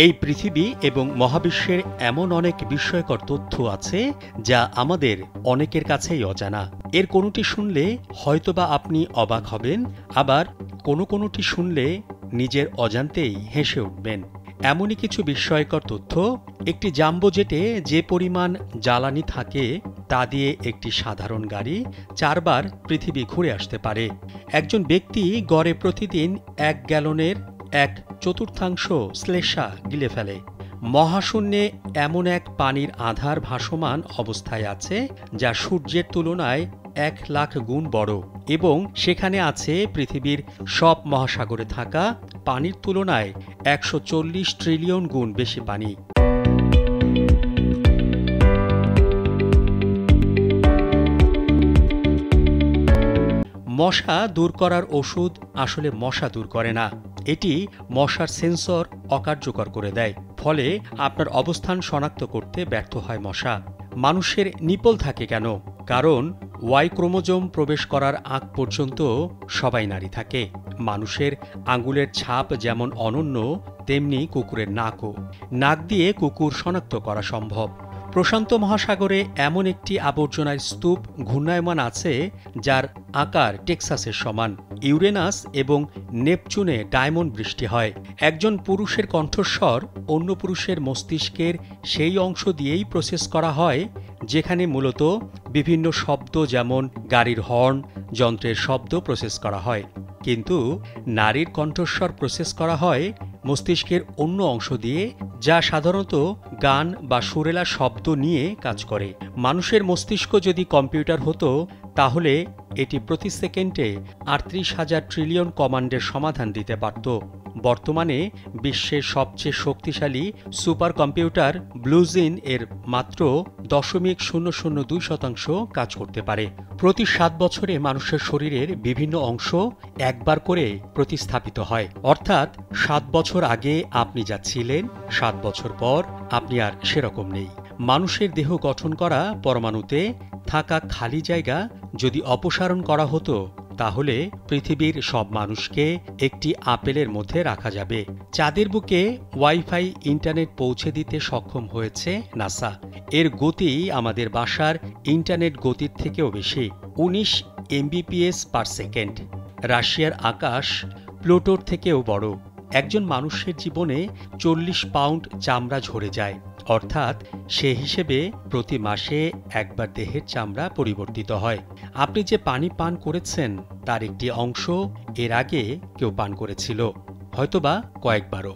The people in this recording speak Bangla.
এই পৃথিবী এবং মহাবিশ্বের এমন অনেক বিস্ময়কর তথ্য আছে যা আমাদের অনেকের কাছেই অজানা। এর কোনোটি শুনলে হয়তোবা আপনি অবাক হবেন, আবার কোনোটি শুনলে নিজের অজান্তেই হেসে উঠবেন। এমনই কিছু বিস্ময়কর তথ্য। একটি জাম্বো জেটে যে পরিমাণ জ্বালানি থাকে তা দিয়ে একটি সাধারণ গাড়ি 4 বার পৃথিবী ঘুরে আসতে পারে। একজন ব্যক্তি গড়ে প্রতিদিন 1 গ্যালনের 1/4 শ্লেষা গিলে ফেলে। মহাশূন্যে এমন এক পানির আধার ভাসমান অবস্থায় আছে যা সূর্যের তুলনায় 1 লাখ গুণ বড়, এবং সেখানে আছে পৃথিবীর সব মহাসাগরে থাকা পানির তুলনায় 140 ট্রিলিয়ন গুণ বেশি পানি। মশা দূর করার ওষুধ আসলে মশা দূর করে না, এটি মশার সেন্সর অকার্যকর করে দেয়। ফলে আপনার অবস্থান শনাক্ত করতে ব্যর্থ হয় মশা। মানুষের নিপল থাকে কেন? কারণ ওয়াই ক্রোমোজোম প্রবেশ করার আগ পর্যন্ত সবাই নারী থাকে। মানুষের আঙ্গুলের ছাপ যেমন অনন্য, তেমনি কুকুরের নাকও। নাক দিয়ে কুকুর শনাক্ত করা সম্ভব। প্রশান্ত মহাসাগরে এমন একটি আবর্জনার স্তূপ ঘূর্ণায়মান আছে যার আকার টেক্সাসের সমান। ইউরেনাস এবং নেপচুনে ডায়মন্ড বৃষ্টি হয়। একজন পুরুষের কণ্ঠস্বর অন্য পুরুষের মস্তিষ্কের সেই অংশ দিয়েই প্রসেস করা হয় যেখানে মূলত বিভিন্ন শব্দ যেমন গাড়ির হর্ন, যন্ত্রের শব্দ প্রসেস করা হয়। কিন্তু নারীর কণ্ঠস্বর প্রসেস করা হয় মস্তিষ্কের অন্য অংশ দিয়ে, যা সাধারণত গান বা সুরেলা শব্দ নিয়ে কাজ করে। মানুষের মস্তিষ্ক যদি কম্পিউটার হতো তাহলে এটি প্রতি সেকেন্ডে 38,000 ট্রিলিয়ন কমান্ডের সমাধান দিতে পারত। বর্তমানে বিশ্বের সবচেয়ে শক্তিশালী সুপার কম্পিউটার ব্লু জিন এর মাত্র 0.002% কাজ করতে পারে। প্রতি 7 বছরে মানুষের শরীরের বিভিন্ন অংশ একবার করে প্রতিস্থাপিত হয়। অর্থাৎ 7 বছর আগে আপনি যা ছিলেন, 7 বছর পর আপনি আর সেরকম নেই। মানুষের দেহ গঠন করা পরমাণুতে থাকা খালি জায়গা যদি অপসারণ করা হতো তাহলে পৃথিবীর সব মানুষকে একটি আপেলের মধ্যে রাখা যাবে। চাঁদের বুকে ওয়াইফাই ইন্টারনেট পৌঁছে দিতে সক্ষম হয়েছে নাসা। এর গতি আমাদের বাসার ইন্টারনেট গতির থেকেও বেশি, 19 Mbps/সেকেন্ড। রাশিয়ার আকাশ প্লুটোর থেকেও বড়। একজন মানুষের জীবনে 40 পাউন্ড চামড়া ঝরে যায়, অর্থাৎ সে হিসেবে প্রতি মাসে একবার দেহের চামড়া পরিবর্তিত হয়। আপনি যে পানি পান করেছেন তার একটি অংশ এর আগে কেউ পান করেছিল, হয়তোবা কয়েকবারও।